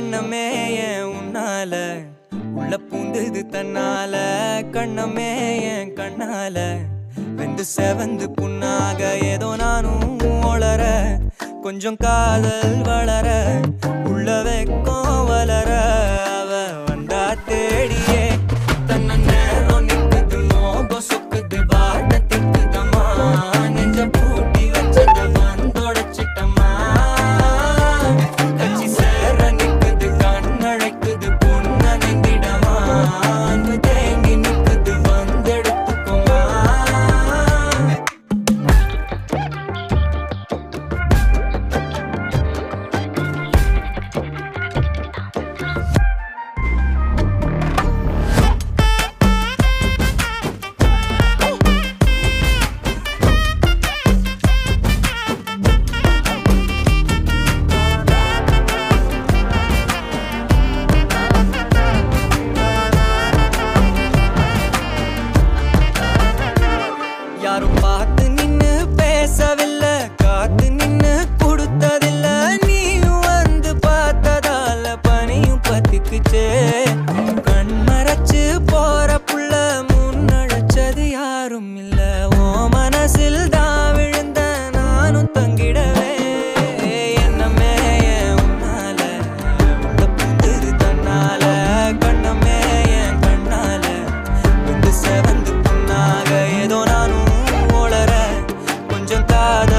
எண்ணமே ஏன் உன்னால உள்ள பூந்தது தன்னால கண்ணமே ஏன் கண்ணால வெந்து செவந்து புண்ணாக ஏதோ நானும் ஒளர கொஞ்சம் காதல் வளர உள்ள வெக்கம் வளர அவ வந்தா தேடியே தன்ன நேரம் நிக்குது மோகம் சொக்குது வாட திக்குதம்மா நெஞ்ச பூட்டி வச்சத வந்தொடச்சிட்டம்மா கச்சி சேர நிக்குது கண்ணழைக்குது பொண்ண நெந்திடமா அன்பு தேங்கி நிக்குது வந்தெடுத்துக்குமா யாரும் பார்த்து நின்னு பேசவில்லை காத்து நின்னு கொடுத்ததில்ல நீயும் வந்து பார்த்ததால பனியும் பத்திக்குச்சே கண் மறைச்சு போற புள்ள முன்னழைச்சது யாரும் இல்ல ஓ மனசில் தான் விழுந்த நானும் தங்கிடவே என்னமே ஏன் உன்னால உள்ள புந்தது தன்னால கண்ணமே ஏன் கண்ணால வந்து செவந்து புண்ணாக ஏதோ நானும் கொஞ்சம் காத